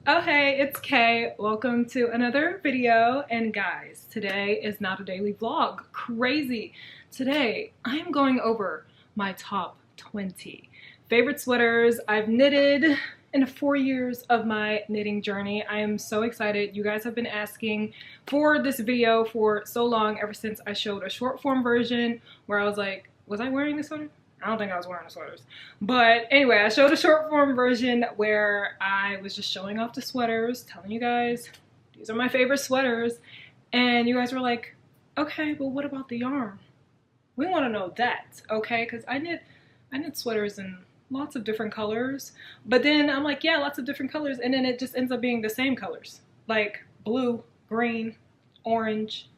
Oh hey, it's Kay. Welcome to another video. And guys, today is not a daily vlog. Crazy. Today I am going over my top 20 favorite sweaters I've knitted in the 4 years of my knitting journey. I am so excited. You guys have been asking for this video for so long, ever since I showed a short form version where I was like, was I wearing this sweater? I don't think I was wearing the sweaters. But anyway, I showed a short form version where I was just showing off the sweaters, telling you guys, these are my favorite sweaters. And you guys were like, okay, but what about the yarn? We want to know that, okay? Because I knit sweaters in lots of different colors. But then I'm like, yeah, lots of different colors. And then it just ends up being the same colors. Like blue, green, orange,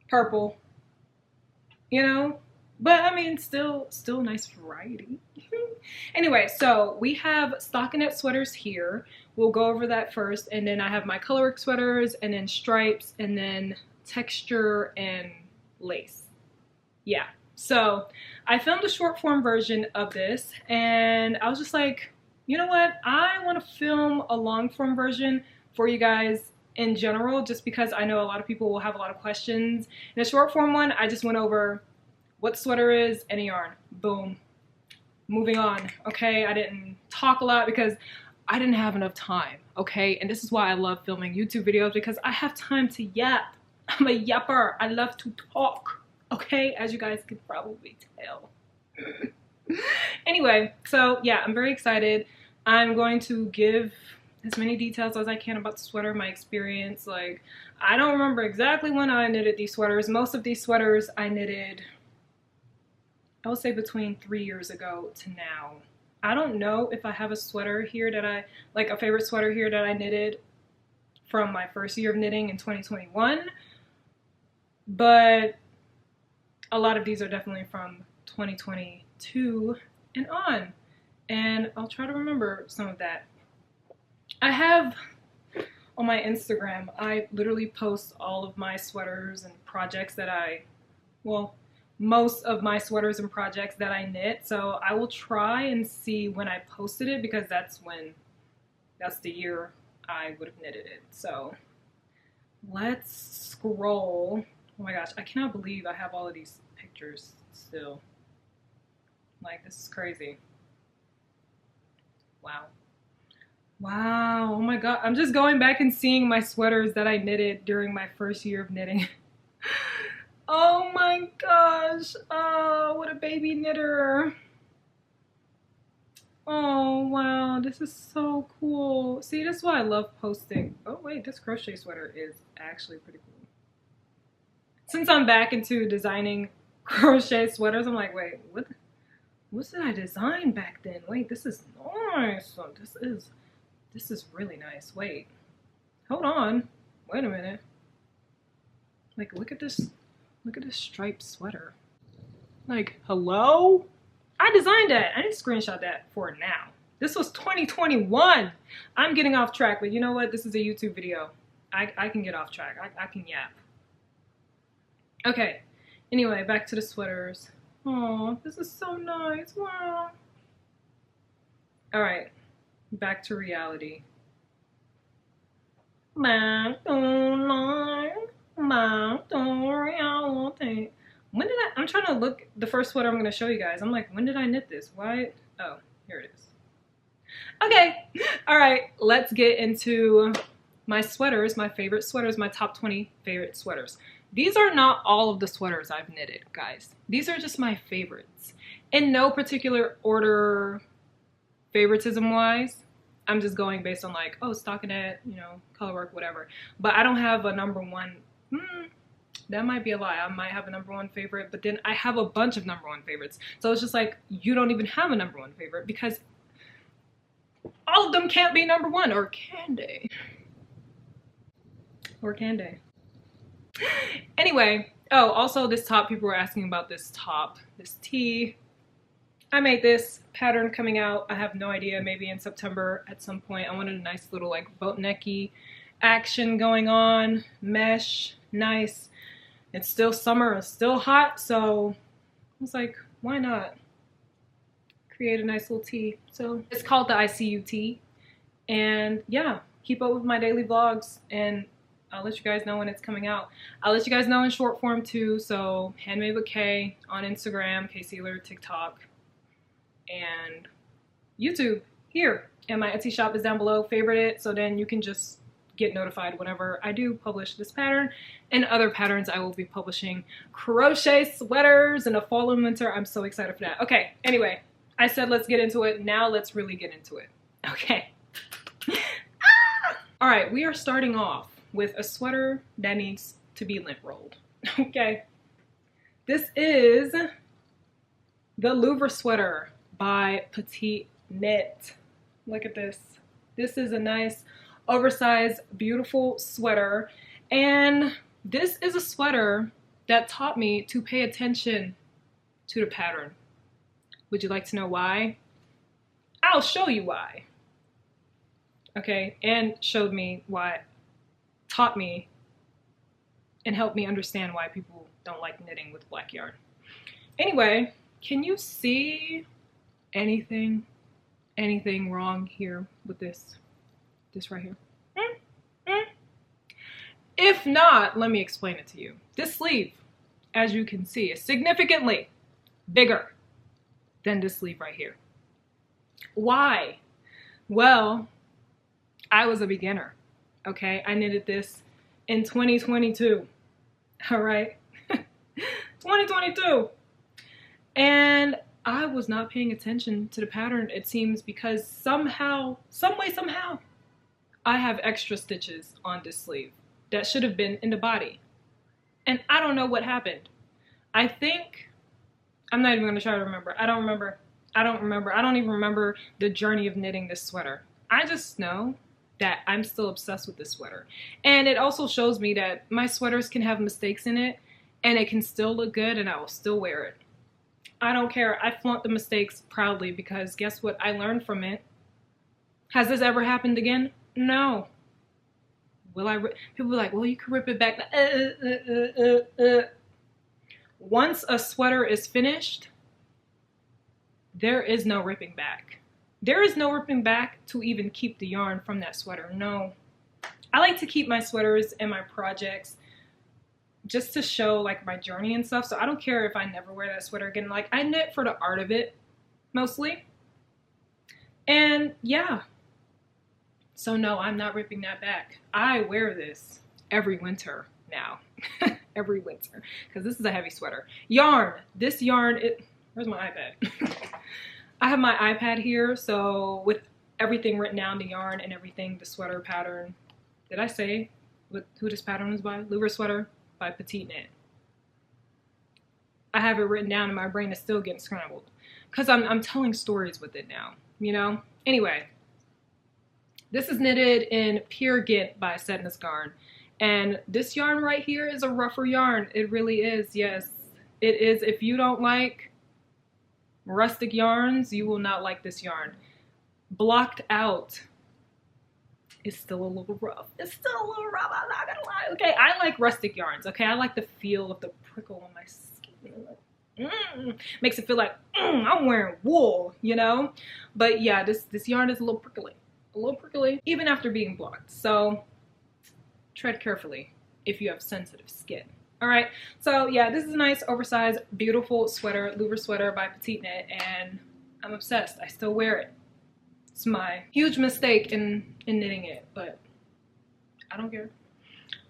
purple, you know? But I mean, still nice variety. Anyway, so we have Stockinette sweaters here. We'll go over that first, and then I have my Colorwork sweaters, and then stripes, and then texture and lace. Yeah, so I filmed a short form version of this, and I was just like, you know what? I want to film a long form version for you guys in general, just because I know a lot of people will have a lot of questions. In a short form one, I just went over what sweater is and a yarn. Boom. Moving on. Okay, I didn't talk a lot because I didn't have enough time. Okay, and this is why I love filming YouTube videos, because I have time to yap. I'm a yapper. I love to talk. Okay, as you guys can probably tell. Anyway, so yeah, I'm very excited. I'm going to give as many details as I can about the sweater, my experience. Like, I don't remember exactly when I knitted these sweaters. Most of these sweaters I knitted, I would say, between 3 years ago to now. I don't know if I have a sweater here that a favorite sweater here that I knitted from my first year of knitting in 2021. But a lot of these are definitely from 2022 and on. And I'll try to remember some of that. I have on my Instagram, I literally post all of my sweaters and projects that most of my sweaters and projects that I knit. So I will try and see when I posted it, because that's the year I would have knitted it. So let's scroll. Oh my gosh, I cannot believe I have all of these pictures still. Like, this is crazy. Wow. Wow, oh my god, I'm just going back and seeing my sweaters that I knitted during my first year of knitting. Oh my gosh, oh, what a baby knitter. Oh wow, this is so cool. See, that's why I love posting. Oh wait, this crochet sweater is actually pretty cool. Since I'm back into designing crochet sweaters, I'm like, wait, what did I design back then? Wait, this is nice. Oh, this is really nice. Wait, hold on. Wait a minute. Like, look at this. Look at this striped sweater. Like, hello? I designed that. I need to screenshot that for now. This was 2021. I'm getting off track, but you know what? This is a YouTube video. I can get off track. I can yap. Okay. Anyway, back to the sweaters. Oh, this is so nice. Wow. All right. Back to reality. Back to life. When did I'm trying to look the first sweater I'm going to show you guys. I'm like, when did I knit this? Why? Oh, here it is. Okay. All right. Let's get into my sweaters, my favorite sweaters, my top 20 favorite sweaters. These are not all of the sweaters I've knitted, guys. These are just my favorites. In no particular order, favoritism-wise. I'm just going based on like, oh, Stockinette, you know, Colorwork, whatever. But I don't have a number one. That might be a lie. I might have a number one favorite, but then I have a bunch of number one favorites. So it's just like, you don't even have a number one favorite, because all of them can't be number one, or can they? Or can they? Anyway, oh, also this top, people were asking about this top, this tee. I made this pattern coming out. I have no idea, maybe in September at some point. I wanted a nice little like boat necky action going on, mesh, nice. It's still summer, it's still hot, so I was like, why not create a nice little tee? So it's called the ICU tee. And yeah, keep up with my daily vlogs, and I'll let you guys know when it's coming out. I'll let you guys know in short form too. So Handmade with Kay on Instagram, Kay Sealer, TikTok, and YouTube here. And my Etsy shop is down below. Favorite it so then you can just get notified whenever I do publish this pattern and other patterns. I will be publishing crochet sweaters in the fall and winter. I'm so excited for that. Okay, anyway, I said let's get into it. Now let's really get into it. Okay. All right, we are starting off with a sweater that needs to be lint rolled. Okay. This is the Louvre Sweater by Petite. Look at this. This is a nice oversized beautiful sweater, and this is a sweater that taught me to pay attention to the pattern. Would you like to know why? I'll show you why. Okay, and showed me why, taught me and helped me understand why people don't like knitting with black yarn. Anyway, can you see anything wrong here with this right here? If not, let me explain it to you. This sleeve, as you can see, is significantly bigger than this sleeve right here. Why? Well, I was a beginner, okay? I knitted this in 2022, all right? 2022. And I was not paying attention to the pattern, it seems, because somehow, some way, somehow, I have extra stitches on this sleeve that should have been in the body. And I don't know what happened. I think, I'm not even gonna try to remember. I don't remember. I don't even remember the journey of knitting this sweater. I just know that I'm still obsessed with this sweater. And it also shows me that my sweaters can have mistakes in it and it can still look good and I will still wear it. I don't care. I flaunt the mistakes proudly because guess what? I learned from it. Has this ever happened again? No. Will I? People be like, well, you can rip it back. Once a sweater is finished, there is no ripping back. There is no ripping back to even keep the yarn from that sweater. No. I like to keep my sweaters and my projects just to show like my journey and stuff. So I don't care if I never wear that sweater again. Like I knit for the art of it mostly. And yeah. So no, I'm not ripping that back. I wear this every winter now. Every winter. Because this is a heavy sweater. Yarn. This yarn, where's my iPad? I have my iPad here, so with everything written down, the yarn and everything, the sweater pattern. Did I say who this pattern is by? Louvre Sweater by Petite. I have it written down and my brain is still getting scrambled. Because I'm telling stories with it now, you know? Anyway, this is knitted in pure gynt by Sandnes garn. And this yarn right here is a rougher yarn. It really is, yes. It is. If you don't like rustic yarns, you will not like this yarn. Blocked out is still a little rough. It's still a little rough, I'm not gonna lie. Okay, I like rustic yarns, okay? I like the feel of the prickle on my skin. Makes it feel like I'm wearing wool, you know? But yeah, this yarn is a little prickly, even after being blocked. So tread carefully if you have sensitive skin. All right, so yeah, this is a nice oversized beautiful sweater, Louvre Sweater by Petite, and I'm obsessed. I still wear it. It's my huge mistake in knitting it, but I don't care.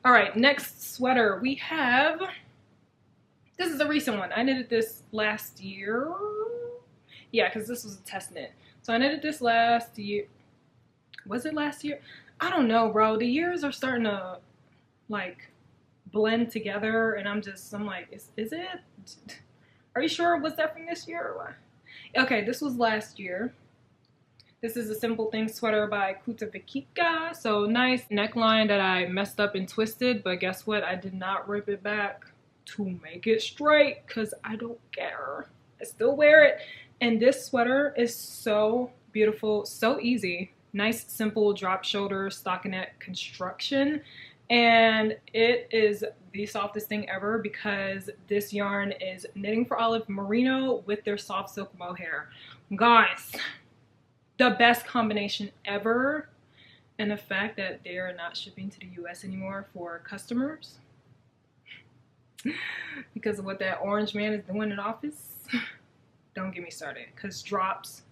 All right, next sweater we have, this is a recent one. I knitted this last year. Yeah, because this was a test knit. So I knitted this last year. Was it last year? I don't know, bro. The years are starting to like blend together and I'm like, is it? Are you sure? Was that from this year or what? Okay, this was last year. This is a Simple Thing sweater by Kutovakika. So nice neckline that I messed up and twisted, but guess what? I did not rip it back to make it straight because I don't care. I still wear it. And this sweater is so beautiful, so easy. Nice, simple drop shoulder stockinette construction. And it is the softest thing ever because this yarn is Knitting for Olive merino with their soft silk mohair. Guys, the best combination ever. And the fact that they're not shipping to the US anymore for customers because of what that orange man is doing in office, don't get me started. Because drops,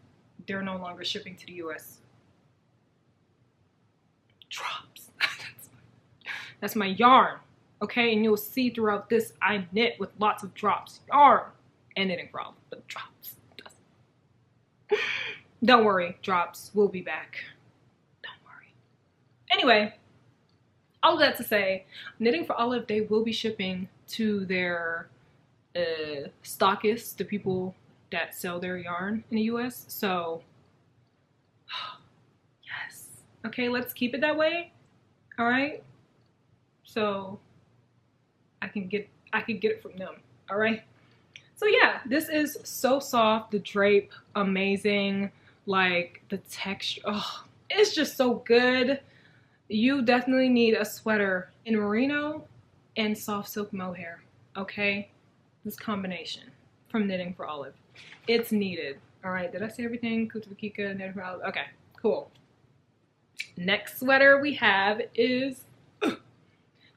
they're no longer shipping to the US. Drops. That's my yarn. Okay, and you'll see throughout this, I knit with lots of drops. Yarn and knitting problem, but drops. Don't worry, drops. We'll be back. Don't worry. Anyway, all of that to say, Knitting for Olive, they will be shipping to their stockists, the people that sell their yarn in the US. So, yes. Okay, let's keep it that way. All right. So I can get it from them. All right. So yeah, this is so soft. The drape, amazing. Like the texture, oh, it's just so good. You definitely need a sweater in merino and soft silk mohair. Okay, this combination from Knitting for Olive, it's needed. All right, did I say everything? Kutovakika, Knitting for Olive. Okay, cool. Next sweater we have is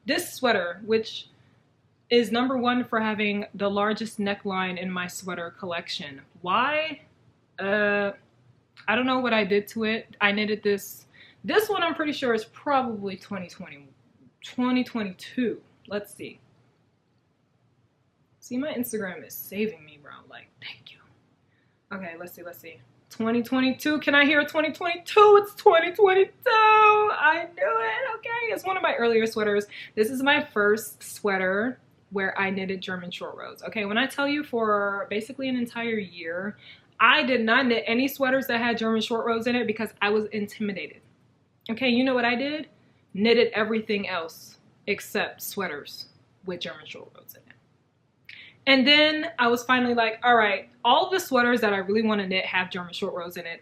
this sweater, which is #1 for having the largest neckline in my sweater collection. Why? I don't know what I did to it. I knitted this one I'm pretty sure is probably 2022. Let's see. See, my Instagram is saving me, bro. Like, thank you. Okay, let's see. 2022. Can I hear 2022? It's 2022. I knew it. Okay, it's one of my earlier sweaters. This is my first sweater where I knitted German short rows. Okay, when I tell you for basically an entire year, I did not knit any sweaters that had German short rows in it because I was intimidated. Okay, you know what I did? Knitted everything else except sweaters with German short rows in it. And then I was finally like, all right, all the sweaters that I really want to knit have German short rows in it.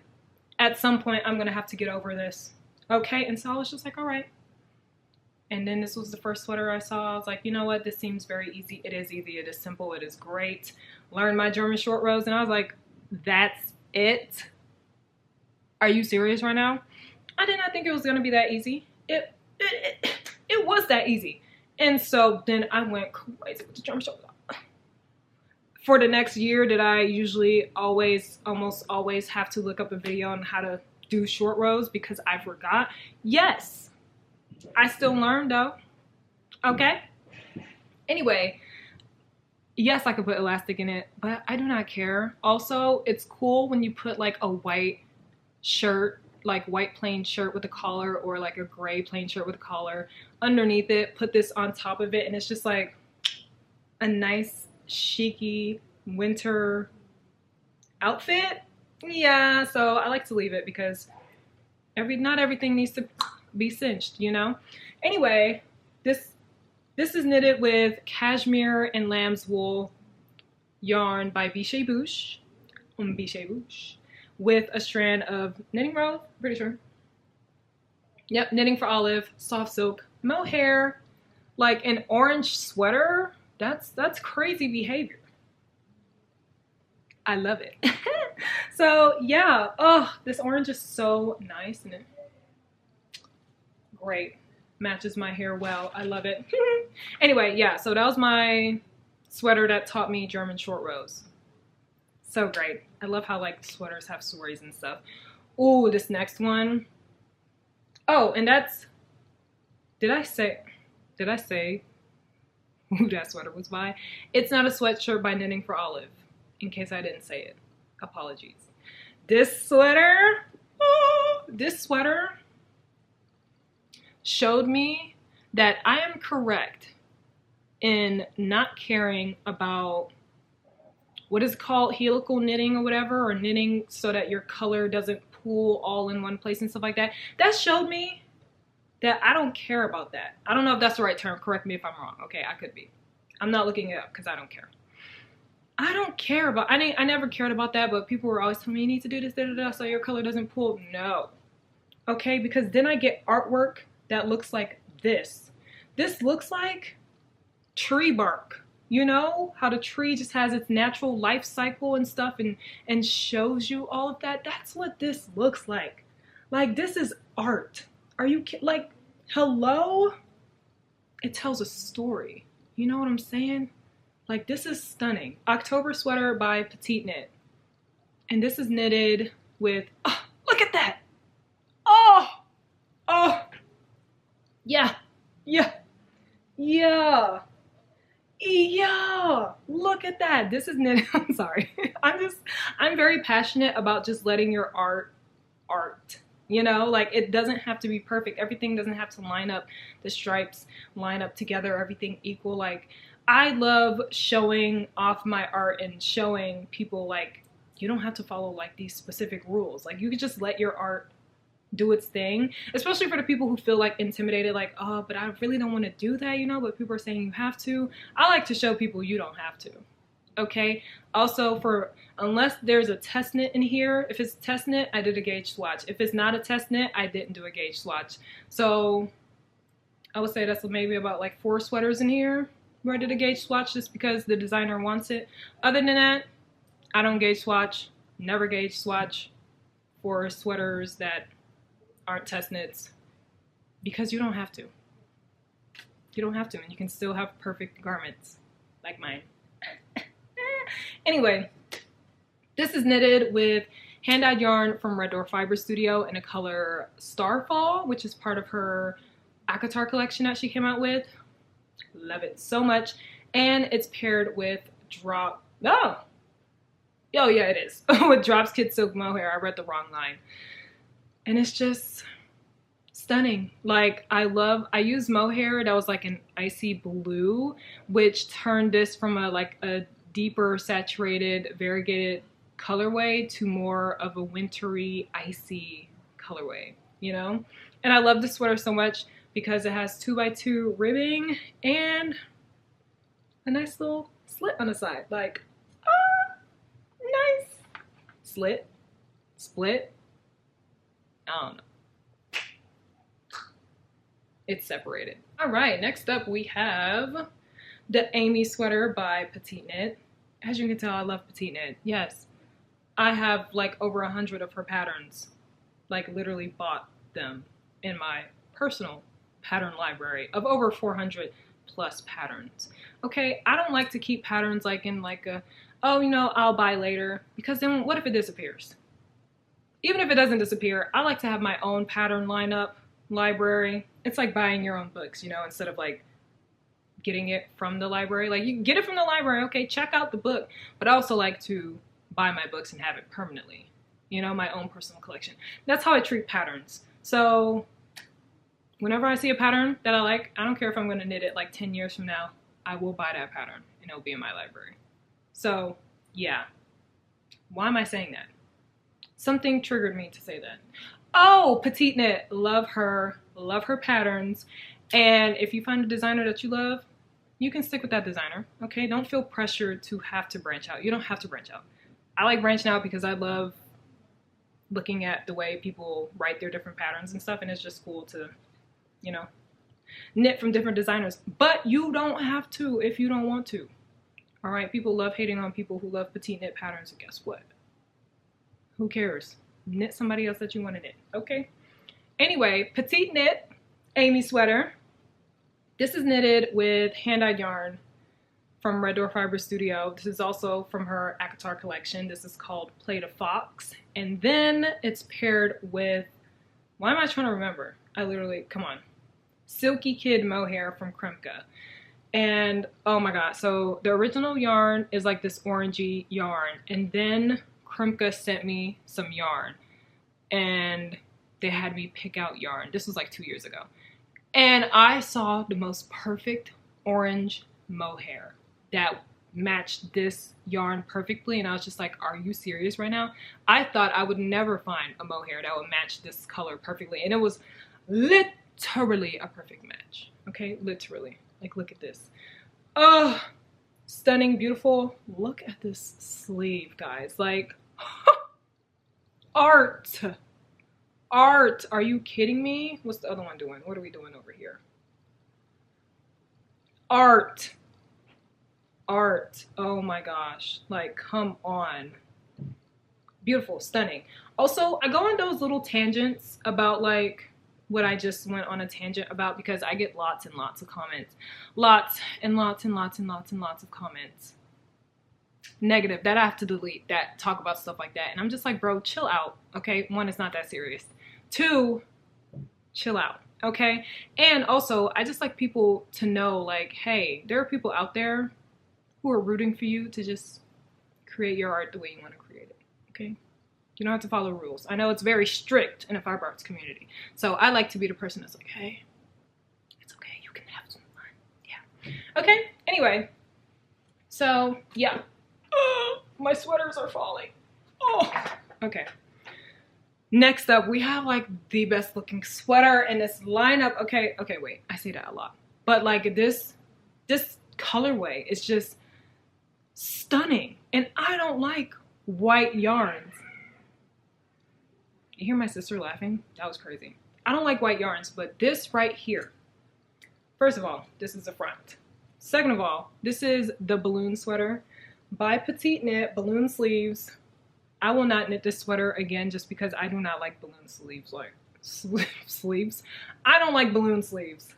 At some point, I'm going to have to get over this. Okay, and so I was just like, all right. And then this was the first sweater I saw. I was like, you know what? This seems very easy. It is easy. It is simple. It is great. Learned my German short rows, and I was like, that's it? Are you serious right now? I did not think it was going to be that easy. It was that easy. And so then I went crazy with the German short rows. For the next year, did I usually almost always have to look up a video on how to do short rows because I forgot? Yes. I still learned though. Okay? Anyway, yes, I could put elastic in it, but I do not care. Also, it's cool when you put like a white shirt, like white plain shirt with a collar, or like a gray plain shirt with a collar underneath it, put this on top of it, and it's just like a nice chic-y winter outfit. Yeah, so I like to leave it because not everything needs to be cinched, you know? Anyway, this is knitted with cashmere and lamb's wool yarn by bûches, with a strand of knitting row, pretty sure. Yep, Knitting for Olive, soft silk mohair, like an orange sweater. That's crazy behavior. I love it. So yeah, oh, this orange is so nice and it great. Matches my hair well. I love it. Anyway, yeah, so that was my sweater that taught me German short rows. So great. I love how like sweaters have stories and stuff. Ooh, this next one. Oh, and that's, did I say who that sweater was by? It's not a sweatshirt by Knitting for Olive, in case I didn't say it. Apologies. This sweater showed me that I am correct in not caring about what is called helical knitting or whatever, or knitting so that your color doesn't pool all in one place and stuff like that. That showed me that I don't care about that. I don't know if that's the right term. Correct me if I'm wrong. Okay, I could be. I'm not looking it up because I don't care. I don't care about, I never cared about that, but people were always telling me you need to do this, so your color doesn't pool. No. Okay, because then I get artwork that looks like this. This looks like tree bark. You know how the tree just has its natural life cycle and stuff and shows you all of that? That's what this looks like. Like, this is art. Are you like, hello? It tells a story. You know what I'm saying? Like, this is stunning. October sweater by Petite Knit. And this is knitted with, oh, look at that. Oh, oh, yeah, yeah, yeah, yeah. Look at that. This is knitted, I'm sorry. I'm very passionate about just letting your art. You know, like, it doesn't have to be perfect. Everything doesn't have to line up. The stripes line up together, everything equal. Like, I love showing off my art and showing people, like, you don't have to follow like these specific rules. Like, you can just let your art do its thing, especially for the people who feel like intimidated, like, oh, but I really don't want to do that, you know, but people are saying you have to. I like to show people you don't have to. Okay, also, for unless there's a test knit in here, if it's a test knit, I did a gauge swatch. If it's not a test knit, I didn't do a gauge swatch. So I would say that's maybe about like 4 sweaters in here where I did a gauge swatch just because the designer wants it. Other than that, I don't gauge swatch, never gauge swatch for sweaters that aren't test knits, because you don't have to. You don't have to, and you can still have perfect garments like mine. Anyway, this is knitted with hand-dyed yarn from Red Door Fiber Studio in a color Starfall, which is part of her Akatar collection that she came out with. Love it so much. And it's paired with oh yeah, it is. With Drops Kid Silk Mohair. I read the wrong line. And it's just stunning. Like, I used mohair that was like an icy blue, which turned this from a deeper saturated variegated colorway to more of a wintry icy colorway, you know? And I love this sweater so much because it has 2x2 ribbing and a nice little slit on the side. Like, nice. Slit, split, I don't know. It's separated. All right, next up we have the Amy sweater by Petite Knit. As you can tell, I love Petite Knit. Yes, I have like over 100 of her patterns. Like, literally bought them in my personal pattern library of over 400 plus patterns. Okay, I don't like to keep patterns like in like a, oh, you know, I'll buy later, because then what if it disappears? Even if it doesn't disappear, I like to have my own pattern lineup library. It's like buying your own books, you know, instead of like getting it from the library. Like, you can get it from the library, okay, check out the book, but I also like to buy my books and have it permanently, you know, my own personal collection. That's how I treat patterns. So whenever I see a pattern that I like, I don't care if I'm going to knit it like 10 years from now, I will buy that pattern and it'll be in my library. So yeah, why am I saying that? Something triggered me to say that. Oh, Petite Knit, love her patterns. And if you find a designer that you love, you can stick with that designer, okay? Don't feel pressured to have to branch out. You don't have to branch out. I like branching out because I love looking at the way people write their different patterns and stuff, and it's just cool to, you know, knit from different designers. But you don't have to if you don't want to. All right, people love hating on people who love Petite Knit patterns, and guess what? Who cares? Knit somebody else that you want to knit, okay? Anyway, Petite Knit Amy sweater. This is knitted with hand-dyed yarn from Red Door Fiber Studio. This is also from her Akatar collection. This is called Play to Fox. And then it's paired with, why am I trying to remember? I literally, come on. Silky Kid Mohair from Kremke. And oh my god, so the original yarn is like this orangey yarn, and then Kremke sent me some yarn and they had me pick out yarn. This was like 2 years ago. And I saw the most perfect orange mohair that matched this yarn perfectly, and I was just like, are you serious right now? I thought I would never find a mohair that would match this color perfectly, and it was literally a perfect match. Okay, literally. Like, look at this. Oh, stunning, beautiful. Look at this sleeve, guys. Like, art. Art. Are you kidding me? What's the other one doing? What are we doing over here? Art. Art. Oh my gosh. Like, come on. Beautiful, stunning. Also, I go on those little tangents about like what I just went on a tangent about, because I get lots and lots of comments. Lots and lots and lots and lots and lots of comments. Negative, that I have to delete, that talk about stuff like that. And I'm just like, bro, chill out, okay? One, it's not that serious. Two, chill out, okay? And also, I just like people to know, like, hey, there are people out there who are rooting for you to just create your art the way you want to create it, okay? You don't have to follow rules. I know it's very strict in the fiber arts community. So I like to be the person that's like, hey, it's okay, you can have some fun. Yeah. Okay, anyway. So, yeah. My sweaters are falling. Oh. Okay. Next up, we have like the best looking sweater in this lineup. Okay, wait. I say that a lot. But like this colorway is just stunning. And I don't like white yarns. You hear my sister laughing? That was crazy. I don't like white yarns, but this right here. First of all, this is the front. Second of all, this is the balloon sweater by Petite Knit, balloon sleeves. I will not knit this sweater again just because I do not like balloon sleeves. Like, sleeves? I don't like balloon sleeves.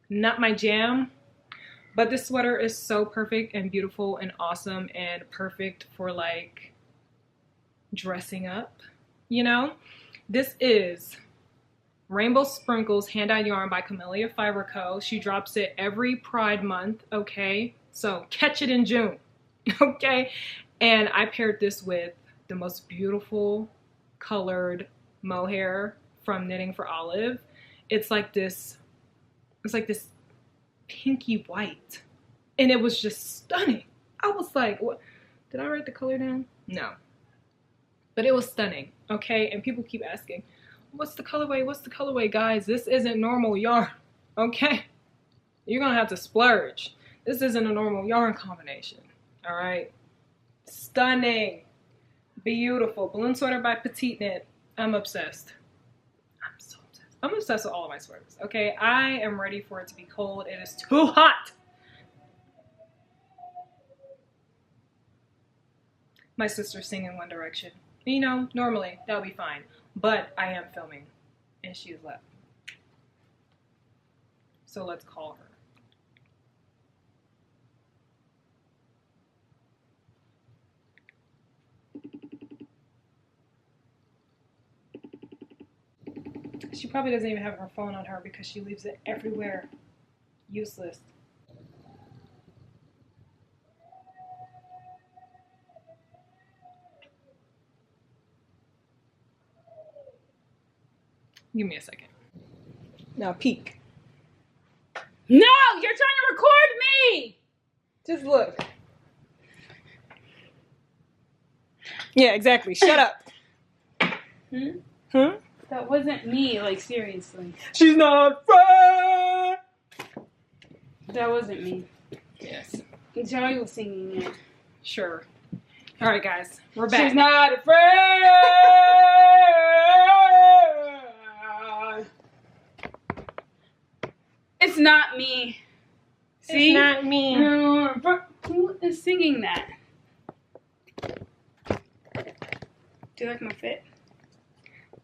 Not my jam. But this sweater is so perfect and beautiful and awesome and perfect for like dressing up. You know, this is Rainbow Sprinkles hand-dyed yarn by Camellia Fiber Co. She drops it every Pride month, okay? So catch it in June, okay? And I paired this with the most beautiful colored mohair from Knitting for Olive. It's like this pinky white. And it was just stunning. I was like, what? Did I write the color down? No. But it was stunning, okay? And people keep asking, what's the colorway? What's the colorway? Guys, this isn't normal yarn, okay? You're gonna have to splurge. This isn't a normal yarn combination, all right? Stunning, beautiful. Balloon sweater by Petite Knit. I'm obsessed. I'm so obsessed. I'm obsessed with all of my sweaters, okay? I am ready for it to be cold. It is too hot. My sister's singing One Direction. You know, normally that would be fine, but I am filming and she's left. So let's call her. She probably doesn't even have her phone on her because she leaves it everywhere. Useless. Give me a second. Now peek. No, you're trying to record me! Just look. Yeah, exactly. Shut up. Hmm? Huh? That wasn't me, like seriously. She's not afraid. That wasn't me. Yes. Joey was singing it. Sure. All right, guys. We're back. She's not afraid. It's not me. See? It's not me. Who is singing that? Do you like my fit?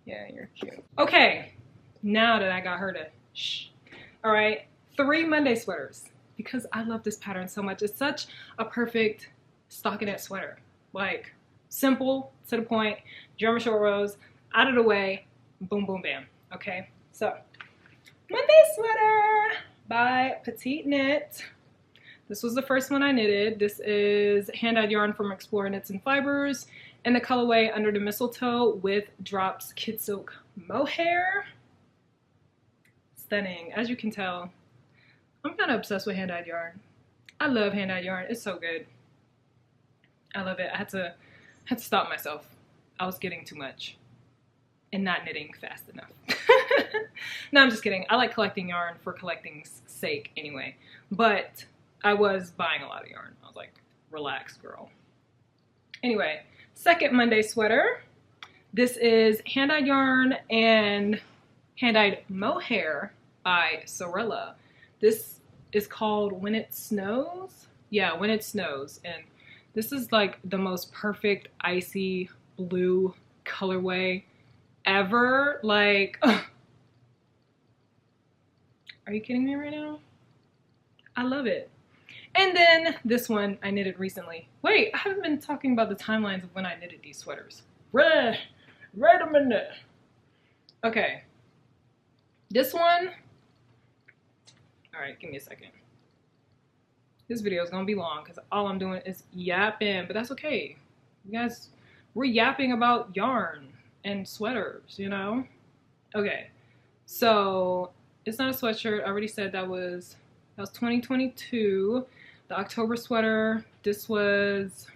Yeah, you're cute. Okay, now that I got her to shh. All right, 3 Monday sweaters because I love this pattern so much. It's such a perfect stockinette sweater. Like, simple, to the point, German short rows, out of the way, boom, boom, bam. Okay, so Monday sweater by Petite Knit. This was the first one I knitted. This is hand-dyed yarn from Explore Knits and Fibers in the colorway Under the Mistletoe with drops kid silk mohair. Stunning. As you can tell, I'm kind of obsessed with hand-dyed yarn. I love hand-dyed yarn. It's so good. I love it. I had to stop myself. I was getting too much and not knitting fast enough. No, I'm just kidding. I like collecting yarn for collecting's sake anyway. But I was buying a lot of yarn. I was like, relax, girl. Anyway, second Monday sweater. This is hand-dyed yarn and hand-dyed mohair by Sorella. This is called When It Snows. Yeah, When It Snows. And this is like the most perfect icy blue colorway ever. Like, Are you kidding me right now? I love it. And then this one I knitted recently. Wait, I haven't been talking about the timelines of when I knitted these sweaters. Wait a minute. Okay. This one. All right, give me a second. This video is gonna be long because all I'm doing is yapping, but that's okay. You guys, we're yapping about yarn and sweaters, you know? Okay, so it's not a sweatshirt. I already said that was 2022. The October sweater, this was,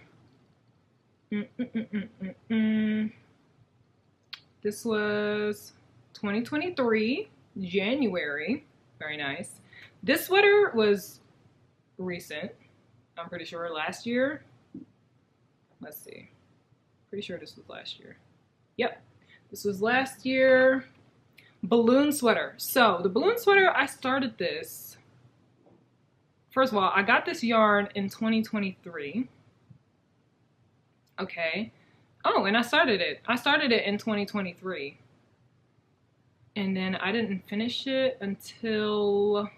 this was 2023, January, very nice. This sweater was recent, I'm pretty sure, last year. Let's see, pretty sure this was last year. Yep, this was last year. Balloon sweater. So the balloon sweater, I started this. First of all, I got this yarn in 2023. Okay. Oh, and I started it. I started it in 2023. And then I didn't finish it until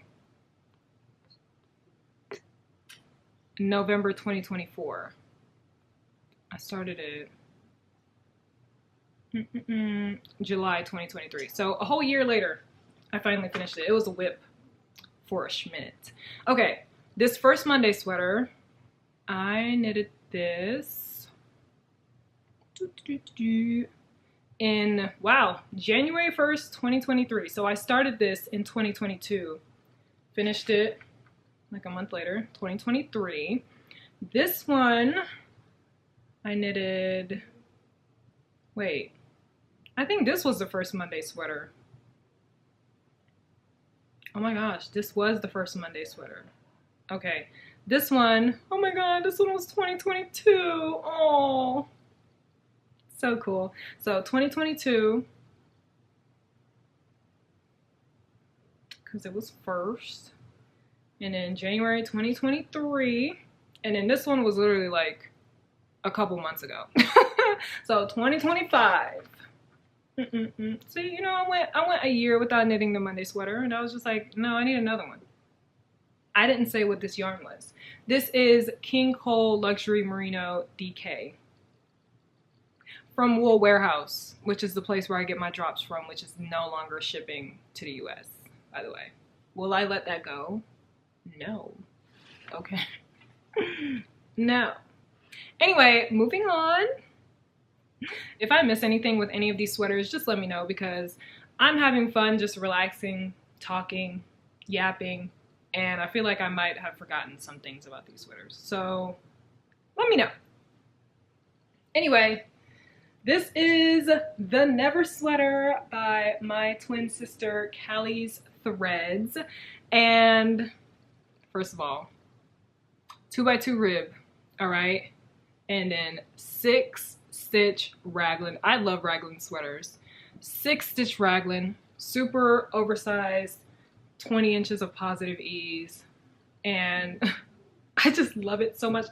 November 2024. I started it July 2023. So a whole year later, I finally finished it. It was a whip for a schmidt. Okay, this first Monday sweater, I knitted this in, wow, January 1st, 2023. So I started this in 2022, finished it like a month later, 2023. This one, I knitted, wait, I think this was the first Monday sweater. Oh my gosh, this was the first Monday sweater. Okay, this one, oh my god, this one was 2022. Oh, so cool. So 2022, because it was first. And then January 2023. And then this one was literally like a couple months ago. So 2025. See, you know, I went a year without knitting the Monday sweater, and I was just like, no, I need another one. I didn't say what this yarn was. This is King Cole Luxury Merino DK from Wool Warehouse, which is the place where I get my drops from, which is no longer shipping to the US, by the way. Will I let that go? No. Okay. No. Anyway, moving on. If I miss anything with any of these sweaters, just let me know, because I'm having fun just relaxing, talking, yapping, and I feel like I might have forgotten some things about these sweaters. So let me know. Anyway, this is the Never Sweater by my twin sister Callie's Threads. And first of all, 2x2 rib, all right? And then 6-stitch raglan. I love raglan sweaters. 6-stitch raglan, super oversized, 20 inches of positive ease, and I just love it so much.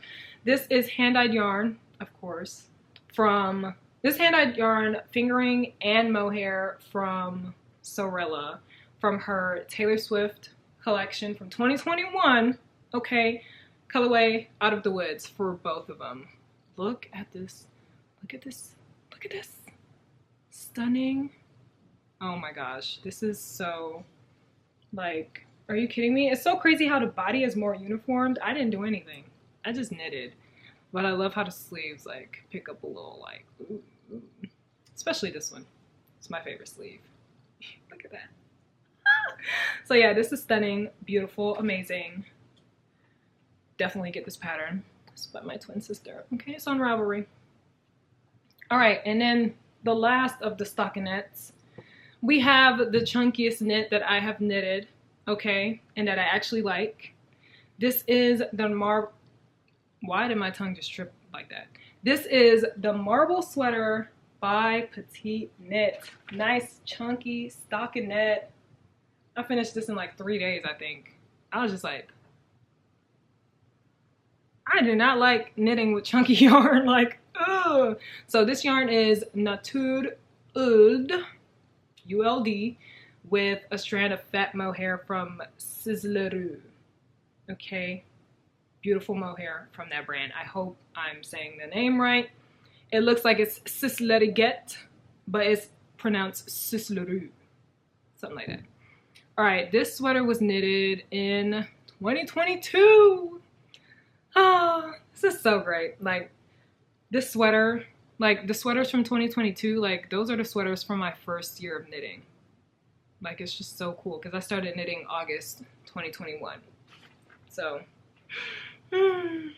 This is hand-dyed yarn, of course, from this hand-dyed yarn, fingering and mohair from Sorella, from her Taylor Swift collection from 2021. Okay, colorway Out of the Woods for both of them. Look at this. Look at this. Look at this. Stunning. Oh my gosh, this is so, like, are you kidding me? It's so crazy how the body is more uniformed. I didn't do anything. I just knitted. But I love how the sleeves, like, pick up a little, like, ooh, ooh. Especially this one. It's my favorite sleeve. Look at that. So yeah, this is stunning, beautiful, amazing. Definitely get this pattern. It's by my twin sister. Okay, it's on Ravelry. All right, and then the last of the stockinettes. We have the chunkiest knit that I have knitted, okay, and that I actually like. This is the why did my tongue just trip like that? This is the Marble Sweater by Petite Knit. Nice, chunky stockinette. I finished this in like 3 days, I think. I was just like, I do not like knitting with chunky yarn, like, ugh. So this yarn is Natur Uld, ULD, with a strand of fat mohair from Sizzleroo. Okay, beautiful mohair from that brand. I hope I'm saying the name right. It looks like it's Stockinette, but it's pronounced Sizzleroo, something like that. All right, this sweater was knitted in 2022. Oh, this is so great. Like this sweater, like the sweaters from 2022, like those are the sweaters from my first year of knitting. Like it's just so cool because I started knitting August 2021. So I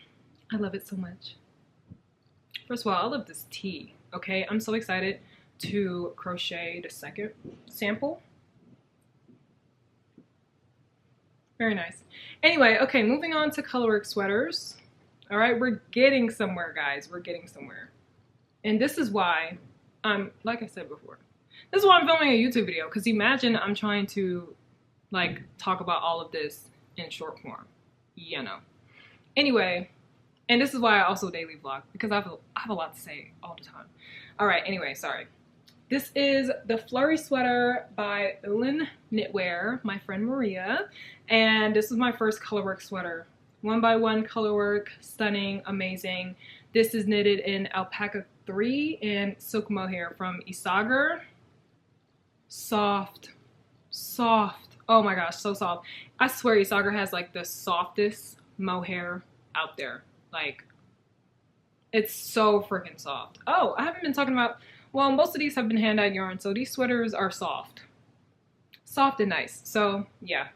love it so much. First of all, I love this tee. Okay, I'm so excited to crochet the second sample. Very nice. Anyway, okay, moving on to Colorwork sweaters. All right, we're getting somewhere, guys. We're getting somewhere. And this is why like I said before, this is why I'm filming a YouTube video, because imagine I'm trying to like talk about all of this in short form, you know. Anyway, and this is why I also daily vlog, because I have a lot to say all the time. All right, anyway, sorry. This is the Flurry Sweater by Ullin Knitwear, my friend Maria, and this is my first Colorwork sweater. 1x1 Colorwork, stunning, amazing. This is knitted in alpaca 3 and silk mohair from Isager. Soft, soft. Oh my gosh, so soft. I swear Isager has like the softest mohair out there. Like, it's so freaking soft. Oh, I haven't been talking about, well, most of these have been hand-dyed yarn, so these sweaters are soft. Soft and nice. So, yeah.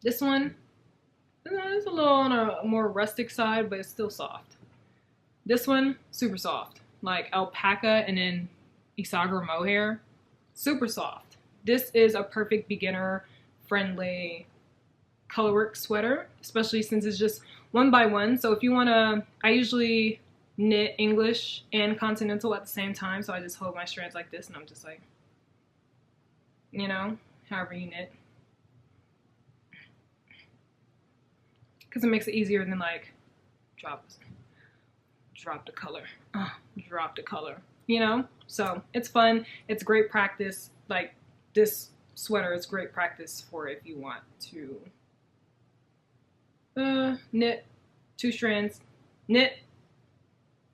This one is a little on a more rustic side, but it's still soft. This one, super soft. Like alpaca and then Isager mohair. Super soft. This is a perfect beginner-friendly Colorwork sweater, especially since it's just 1x1. So if you want to, I usually knit English and continental at the same time, so I just hold my strands like this and I'm just like, you know, however you knit, because it makes it easier than like drop the color, drop the color, you know. So it's fun, it's great practice. Like this sweater is great practice for if you want to knit 2 strands, knit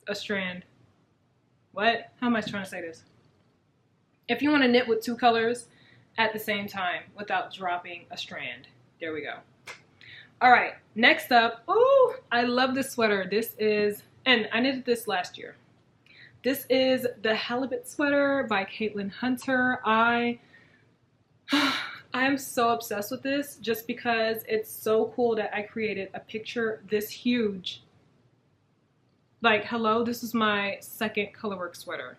a strand. What? How am I trying to say this? If you want to knit with 2 colors at the same time without dropping a strand. There we go. All right, next up. Oh, I love this sweater. This is, and I knitted this last year. This is the Halibut Sweater by Caitlin Hunter. I am so obsessed with this just because it's so cool that I created a picture this huge. Like, hello, this is my second Colorwork sweater.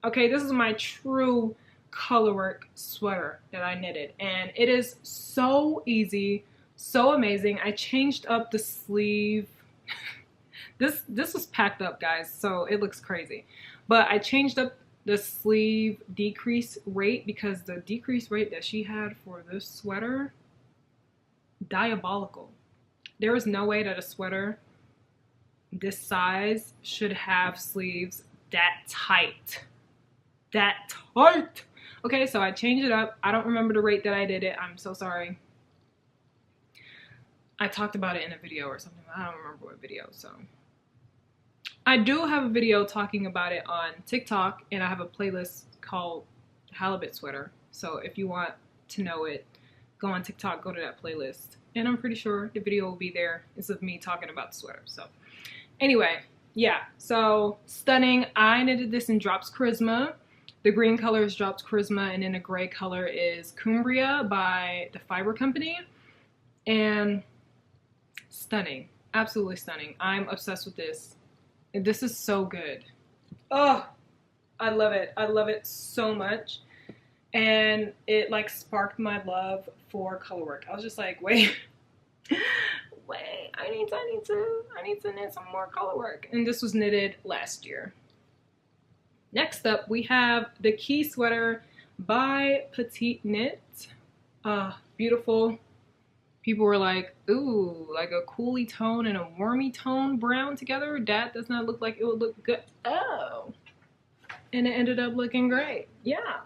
Okay, this is my true Colorwork sweater that I knitted, and it is so easy, so amazing. I changed up the sleeve. This was packed up, guys, so it looks crazy. But I changed up the sleeve decrease rate because the decrease rate that she had for this sweater, diabolical. There is no way that a sweater this size should have sleeves that tight. That tight! Okay, so I changed it up. I don't remember the rate that I did it. I'm so sorry. I talked about it in a video or something. I don't remember what video, so. I do have a video talking about it on TikTok, and I have a playlist called Halibut Sweater. So if you want to know it, go on TikTok, go to that playlist. And I'm pretty sure the video will be there. It's of me talking about the sweater. So anyway, yeah, so stunning. I knitted this in Drops Charisma. The green color is Drops Charisma, and then the gray color is Cumbria by the Fiber Company. And stunning, absolutely stunning. I'm obsessed with this. This is so good. Oh, I love it. I love it so much. And it like sparked my love for Colorwork. I was just like, wait, I need to knit some more Colorwork. And this was knitted last year. Next up, we have the Key Sweater by Petite Knit. Beautiful. People were like, ooh, like a coolie tone and a warmy tone brown together. That does not look like it would look good. Oh. And it ended up looking great. Yeah.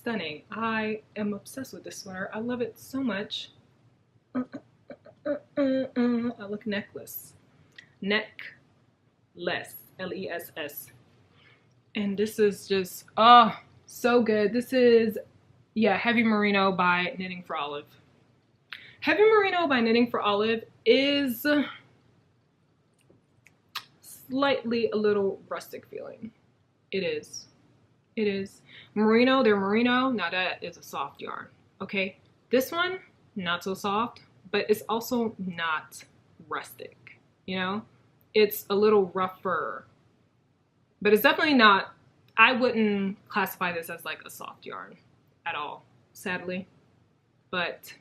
stunning. I am obsessed with this sweater. I love it so much. I look necklace. Neckless. L-E-S-S. And this is just, oh, so good. This is, yeah, Heavy Merino by Knitting for Olive. Heavy Merino by Knitting for Olive is slightly a little rustic feeling. It is. It is. Merino, they're merino. Now that is a soft yarn. Okay. This one, not so soft, but it's also not rustic. You know? It's a little rougher. But it's definitely not, I wouldn't classify this as like a soft yarn at all, sadly. But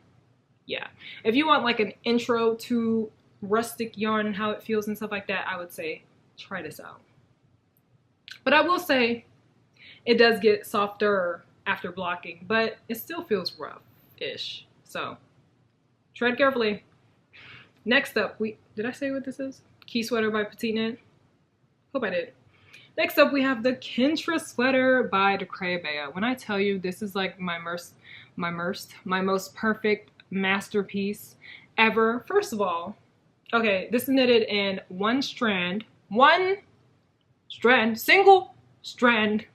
yeah, if you want like an intro to rustic yarn and how it feels and stuff like that, I would say try this out. But I will say it does get softer after blocking, but it still feels rough-ish. So tread carefully. Next up, did I say what this is? Key Sweater by Petite. Hope I did. Next up, we have the Kintra Sweater by the Kremke. When I tell you this is like my most perfect masterpiece ever. First of all, okay, this is knitted in single strand,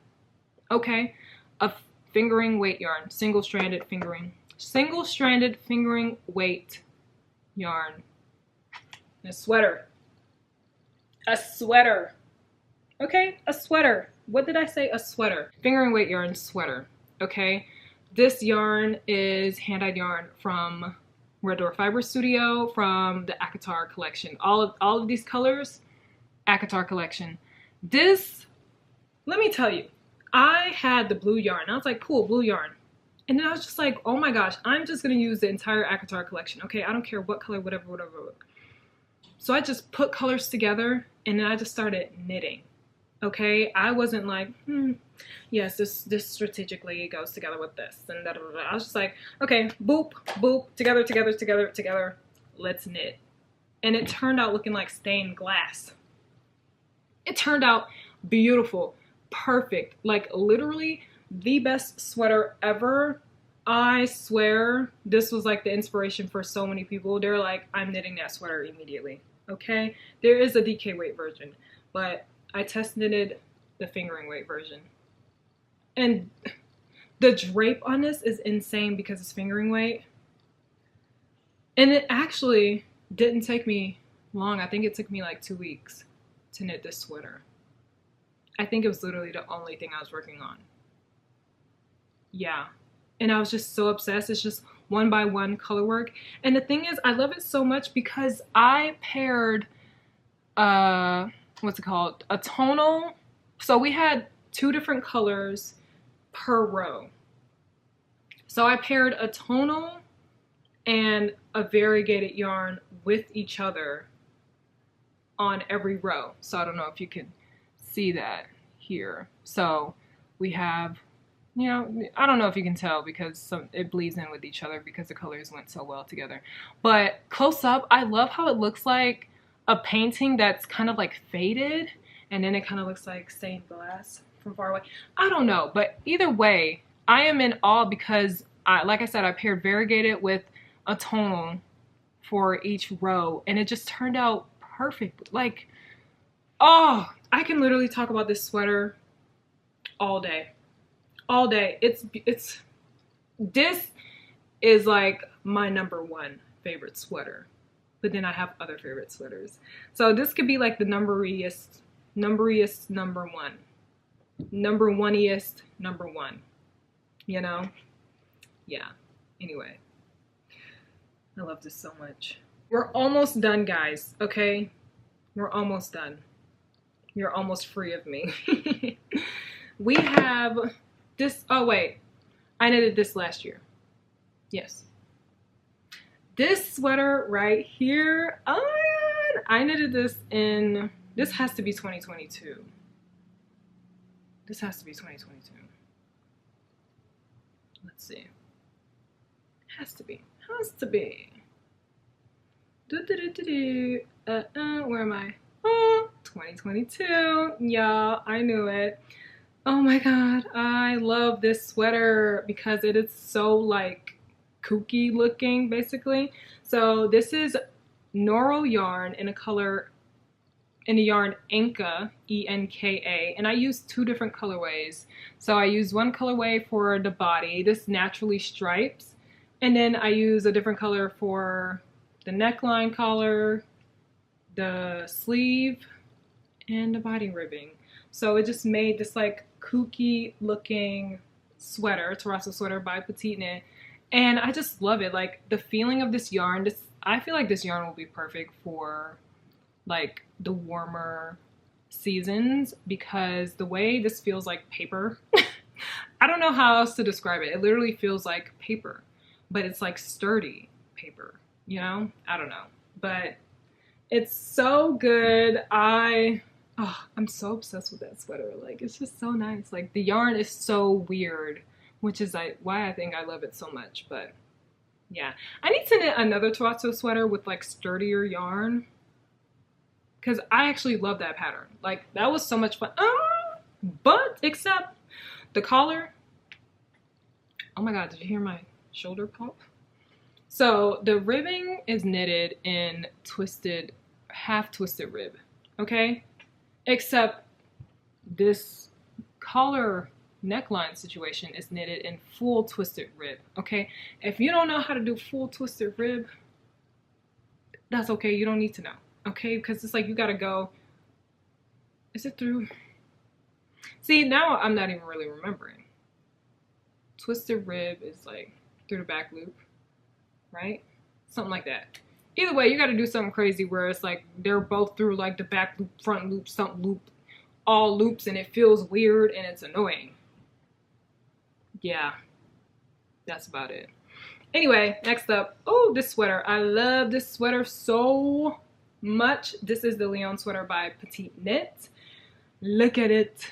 okay, of fingering weight yarn, single-stranded fingering weight yarn. A sweater. Okay, a sweater. What did I say? A sweater. Fingering weight yarn sweater. Okay, this yarn is hand-dyed yarn from Red Door Fiber Studio from the Akatar collection. All of these colors, Akatar collection. This, let me tell you, I had the blue yarn. I was like, cool, blue yarn. And then I was just like, oh my gosh, I'm just gonna use the entire Akatar collection. Okay, I don't care what color, whatever. So I just put colors together and then I just started knitting. Okay, I wasn't like, yes, this strategically goes together with this and da, da, da. I was just like, okay, boop, boop, together, let's knit. And it turned out looking like stained glass. It turned out beautiful, perfect, like literally the best sweater ever. I swear this was like the inspiration for so many people. They're like, I'm knitting that sweater immediately. Okay, there is a DK weight version, but I test knitted the fingering weight version. And the drape on this is insane because it's fingering weight. And it actually didn't take me long. I think it took me like 2 weeks to knit this sweater. I think it was literally the only thing I was working on. Yeah. And I was just so obsessed. It's just 1x1 color work. And the thing is, I love it so much because I paired, what's it called? A tonal. So we had 2 different colors per row. So I paired a tonal and a variegated yarn with each other on every row. So I don't know if you can see that here. So we have, you know, I don't know if you can tell because it bleeds in with each other because the colors went so well together. But close up, I love how it looks like a painting that's kind of like faded and then it kind of looks like stained glass from far away. I don't know, but either way, I am in awe because, like I said, I paired variegated with a tonal for each row and it just turned out perfect. Like, oh, I can literally talk about this sweater all day. All day. This is like my #1 favorite sweater. But then I have other favorite sweaters. So this could be like the numberiest number one. #1iest #1. You know? Yeah. Anyway. I love this so much. We're almost done, guys. Okay? We're almost done. You're almost free of me. We have this. Oh, wait. I knitted this last year. Yes. This sweater right here. Oh my God. I knitted this in. This has to be 2022. This has to be 2022. Let's see. Has to be. Has to be. Where am I? Oh, 2022. Yeah, I knew it. Oh my god, I love this sweater because it is so like kooky looking basically. So this is Noro yarn in the yarn Enka, E-N-K-A, and I use two different colorways. So I use one colorway for the body, this naturally stripes, and then I use a different color for the neckline collar, the sleeve, and the body ribbing. So it just made this like kooky looking sweater, terrazzo sweater by Petite, and I just love it. Like the feeling of this yarn, I feel like this yarn will be perfect for like the warmer seasons because the way this feels like paper, I don't know how else to describe it. It literally feels like paper, but it's like sturdy paper, you know? I don't know, but it's so good. I'm so obsessed with that sweater. Like it's just so nice. Like the yarn is so weird, which is like why I think I love it so much. But yeah, I need to knit another terrazzo sweater with like sturdier yarn because I actually love that pattern. Like that was so much fun. But except the collar. Oh my god, did you hear my shoulder pop? So the ribbing is knitted in half twisted rib, okay? Except this collar neckline situation is knitted in full twisted rib, okay? If you don't know how to do full twisted rib, that's okay, you don't need to know, okay? Because it's like you gotta go, is it through? See, now I'm not even really remembering. Twisted rib is like through the back loop, right? Something like that. Either way, you got to do something crazy where it's like they're both through like the back loop, front loop, something loop, all loops, and it feels weird and it's annoying. Yeah, that's about it. Anyway, next up, oh, this sweater. I love this sweater so much. This is the Lyon sweater by Petite. Look at it.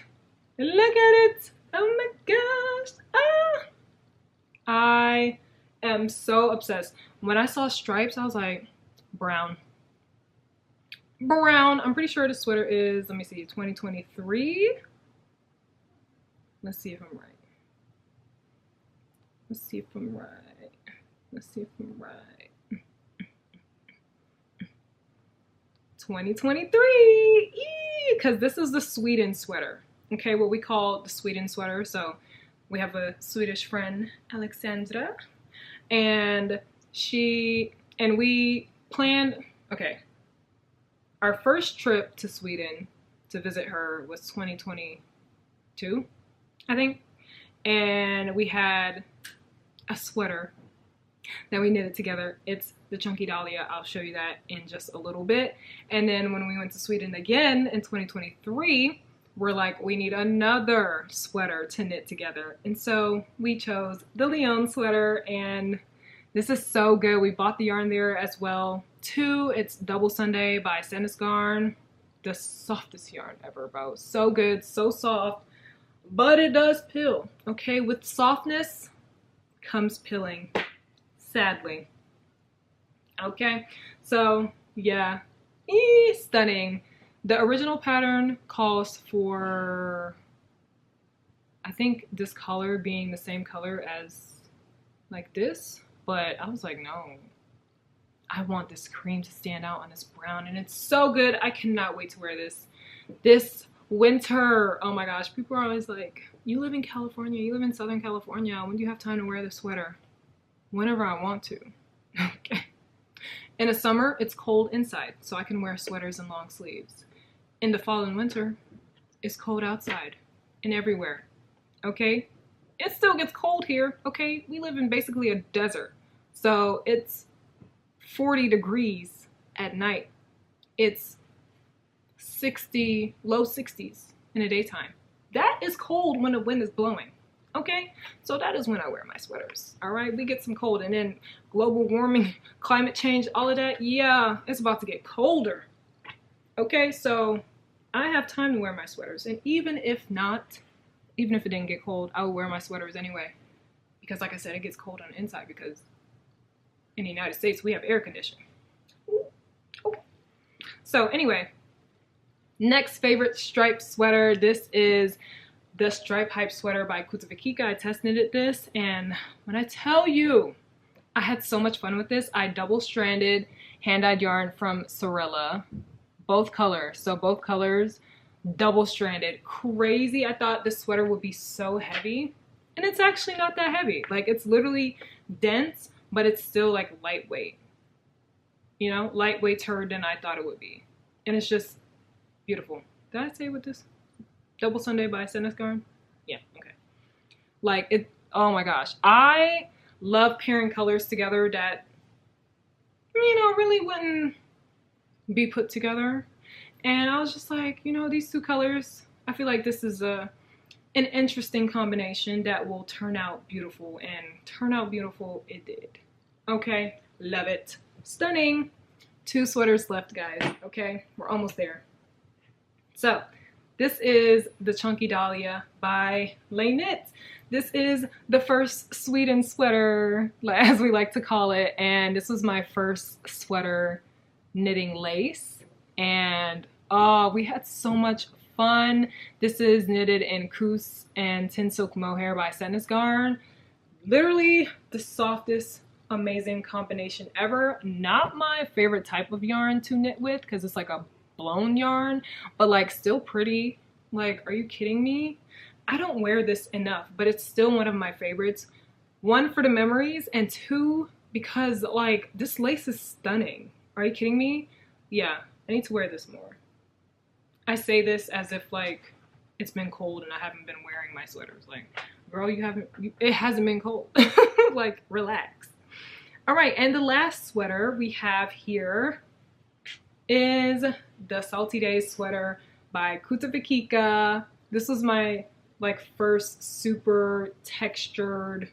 Look at it. Oh my gosh. Ah. I am so obsessed. When I saw stripes, I was like, brown. Brown. I'm pretty sure the sweater is, let me see, 2023. Let's see if I'm right. Let's see if I'm right. Let's see if I'm right. 2023. Because this is the Sweden sweater. Okay, what we call the Sweden sweater. So we have a Swedish friend, Alexandra, and we planned, okay, our first trip to Sweden to visit her was 2022, I think, and we had a sweater that we knitted together. It's the Chunky Dahlia. I'll show you that in just a little bit. And then when we went to Sweden again in 2023, we're like, we need another sweater to knit together. And so we chose the Lyon sweater, and this is so good. We bought the yarn there as well too. It's Double Sunday by Sandnes garn. The softest yarn ever, bro. So good, so soft, but it does pill. Okay, with softness comes pilling, sadly. Okay, so yeah, stunning. The original pattern calls for, I think, this color being the same color as like this, but I was like, no, I want this cream to stand out on this brown, and it's so good. I cannot wait to wear this winter. Oh my gosh, people are always like, you live in California, you live in Southern California, when do you have time to wear this sweater? Whenever I want to. Okay. In the summer, it's cold inside, so I can wear sweaters and long sleeves. In the fall and winter, it's cold outside and everywhere, okay? It still gets cold here, okay? We live in basically a desert, so it's 40 degrees at night. It's 60, low 60s in the daytime. That is cold when the wind is blowing, okay? So that is when I wear my sweaters, all right? We get some cold, and then global warming, climate change, all of that, yeah, it's about to get colder, okay? So I have time to wear my sweaters, and even if it didn't get cold, I would wear my sweaters anyway, because like I said, it gets cold on the inside because in the United States we have air conditioning. Okay. So anyway, next favorite striped sweater. This is the Stripe Hype Sweater by Kutovakika. I test knitted this, and when I tell you, I had so much fun with this. I double-stranded hand-dyed yarn from Sorella, both colors. So both colors, double-stranded. Crazy. I thought this sweater would be so heavy, and it's actually not that heavy. Like, it's literally dense, but it's still like lightweight. You know, lightweighter than I thought it would be. And it's just beautiful. Did I say with this? Double Sunday by Sandnes garn? Yeah, okay. Like, it, oh my gosh. I love pairing colors together that, you know, really wouldn't be put together. And I was just like, you know, these two colors, I feel like this is an interesting combination that will turn out beautiful, and turn out beautiful it did. Okay, love it. Stunning. 2 sweaters left, guys. Okay, we're almost there. So this is the Chunky Dahlia by Lay Knit. This is the first Sweden sweater, as we like to call it, and this was my first sweater knitting lace, and oh, we had so much fun. This is knitted in Kus and Tin Silk Mohair by Sandnes garn. Literally the softest, amazing combination ever. Not my favorite type of yarn to knit with because it's like a blown yarn, but like still pretty. Like, are you kidding me? I don't wear this enough, but it's still one of my favorites. 1, for the memories, and 2, because like this lace is stunning. Are you kidding me? Yeah, I need to wear this more. I say this as if like it's been cold and I haven't been wearing my sweaters. Like, girl, it hasn't been cold. Like, relax. All right, and the last sweater we have here is the Salty Days sweater by Kutovakika. This was my like first super textured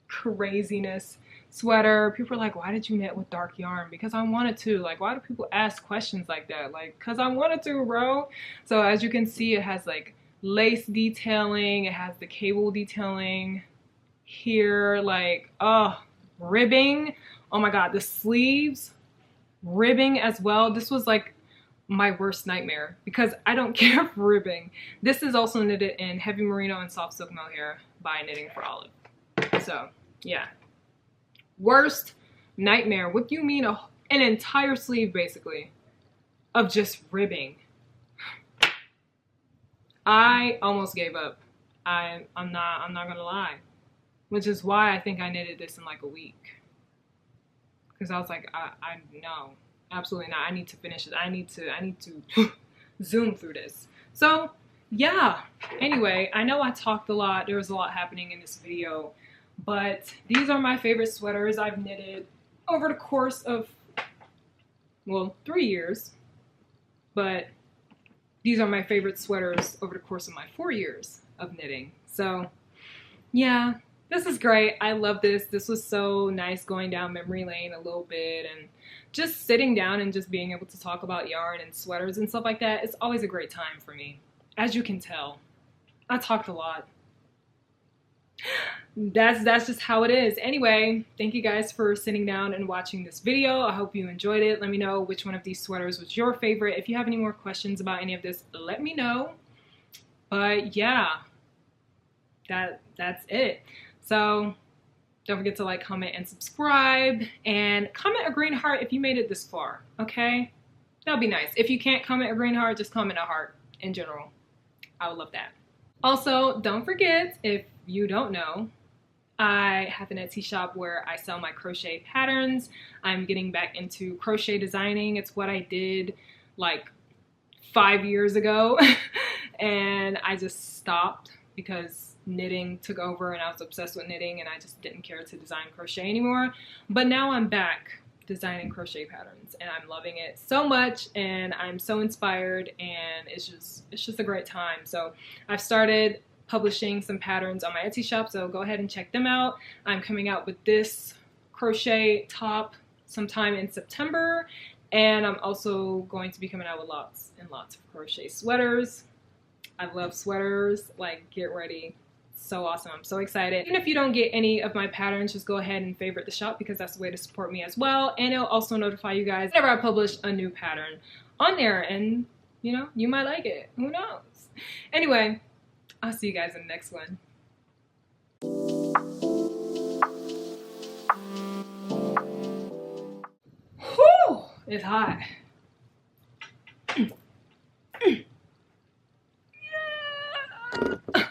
craziness sweater. People are like, why did you knit with dark yarn? Because I wanted to. Like, why do people ask questions like that? Like, because I wanted to, bro. So as you can see, it has like lace detailing, it has the cable detailing here, like, oh, ribbing. Oh my god, the sleeves, ribbing as well. This was like my worst nightmare because I don't care for ribbing. This is also knitted in heavy merino and soft silk mohair by Knitting for Olive. So yeah, worst nightmare. What do you mean an entire sleeve basically of just ribbing? I almost gave up. I'm not gonna lie, which is why I think I knitted this in like a week, because I was like, I no, absolutely not. I need to finish it. I need to zoom through this. So yeah, anyway, I know I talked a lot. There was a lot happening in this video, but these are my favorite sweaters I've knitted over the course of, well, 3 years, but these are my favorite sweaters over the course of my 4 years of knitting. So yeah, this is great. I love this. This was so nice going down memory lane a little bit and just sitting down and just being able to talk about yarn and sweaters and stuff like that. It's always a great time for me. As you can tell, I talked a lot. That's just how it is. Anyway, thank you guys for sitting down and watching this video. I hope you enjoyed it. Let me know which one of these sweaters was your favorite. If you have any more questions about any of this, let me know. But yeah, that's it. So don't forget to like, comment, and subscribe, and comment a green heart if you made it this far, okay? That'll be nice. If you can't comment a green heart, just comment a heart in general. I would love that. Also, don't forget, if you don't know, I have an Etsy shop where I sell my crochet patterns. I'm getting back into crochet designing. It's what I did like 5 years ago and I just stopped because knitting took over and I was obsessed with knitting and I just didn't care to design crochet anymore. But now I'm back designing crochet patterns and I'm loving it so much and I'm so inspired, and it's just a great time. So I've started publishing some patterns on my Etsy shop, so go ahead and check them out. I'm coming out with this crochet top sometime in September, and I'm also going to be coming out with lots and lots of crochet sweaters. I love sweaters, like, get ready. So awesome. I'm so excited. Even if you don't get any of my patterns, just go ahead and favorite the shop because that's the way to support me as well, and it'll also notify you guys whenever I publish a new pattern on there, and you know, you might like it. Who knows? Anyway, I'll see you guys in the next one. Whew, it's hot. Yeah.